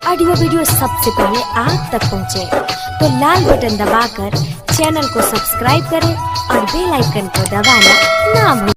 Audio video सबसे पहले आप तक पहुंचे, तो लाल बटन दबाकर चैनल को सब्सक्राइब करें और बेल आइकन को दबाना ना भूलें।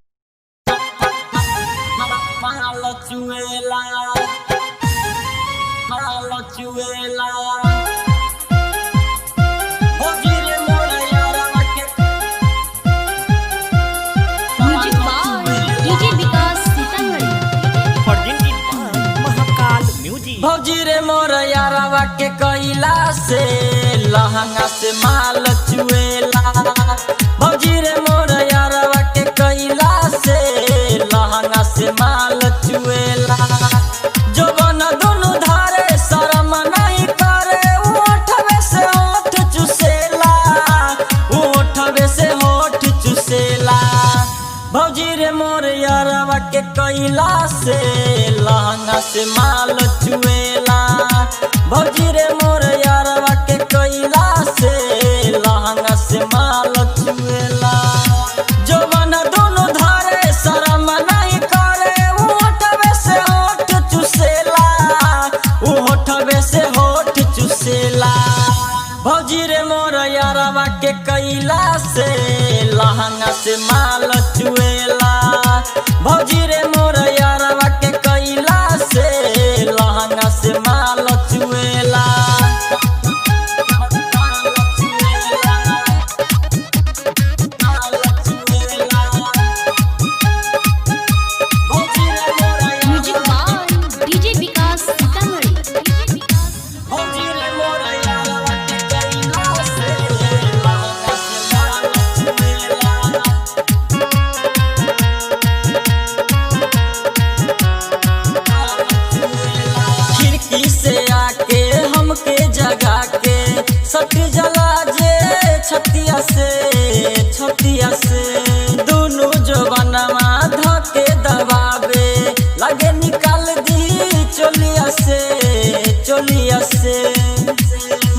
भौजी रे मोर यारवा के कैला से लहंगा से माल चुएला। भौजी रे मोर यारवा के कैला से लहंगा से माल चुएला। जोबन दोनों धारे शरम नहीं करे, ओठवे से होठ चुसेला, ओठवे से होठ चुसेला। भौजी रे मोर यारवा के कैला से लहंगा से माल चुएला। भौजी रे मोर यारवा के कैला से लहंगा से माल चुएला। जोबन दोनों धारे शरम नहीं करे, ओठवे से होठ चुसेला, ओठवे से होठ चुसेला। भौजी रे मोर यारवा के कैला से लहंगा से माल चुएला। भौजी रे मोर यारवा के कैला से लहंगा से माल चुएला। से आके हमके जगा के सट जला जे छतिया से दोनों जवानमा धके दबावे लगे निकाल दी चोलिया से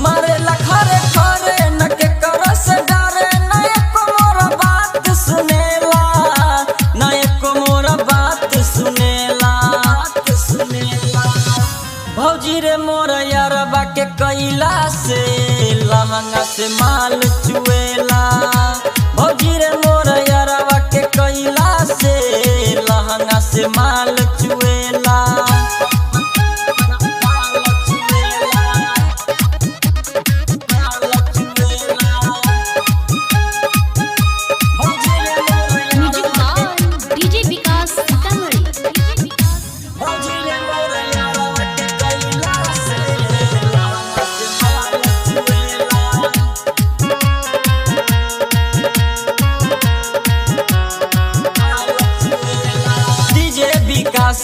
मारे लखरे खरे न के करस डरे, न एको मोर बात सुनेला, न एको मोर बात सुनेला। भौजी रे मोर यारवा के कैला से लहंगा से माल चुएला। भौजी रे मोर यारवा के कैला से लहंगा से माल चुएला।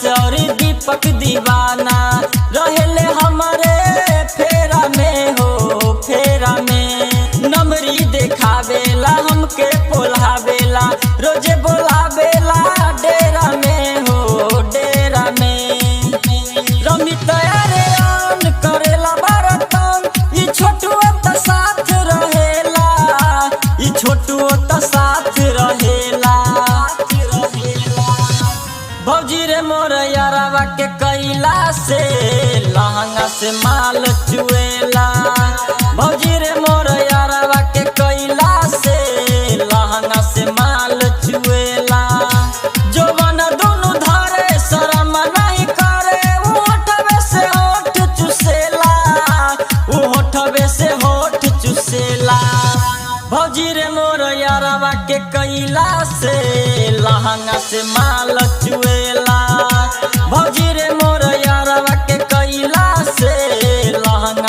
और दीपक दीवाना रहेले हमारे फेरा में हो, फेरा में नमरी देखावेला हमके पोल्हावेला, रोजे बोलावेला डेरा में हो, डेरा में रमित अरे आन करेला बरतन। ई छोटुआ त साथ रहेला, ई छोटुआ त साथ रहेला। भौजी रे मोर यारवा के कैला से लहंगा से माल चुएला। भौजी रे मोर यारवा के कैला से लहंगा से माल चुएला। जोबन दोनों धारे शरम नहीं करे, ओठवे से होठ चुसेला, ओठवे से होठ चुसेला। भौजी रे मोर यारवा के कैला से लहंगा से माल चुएला।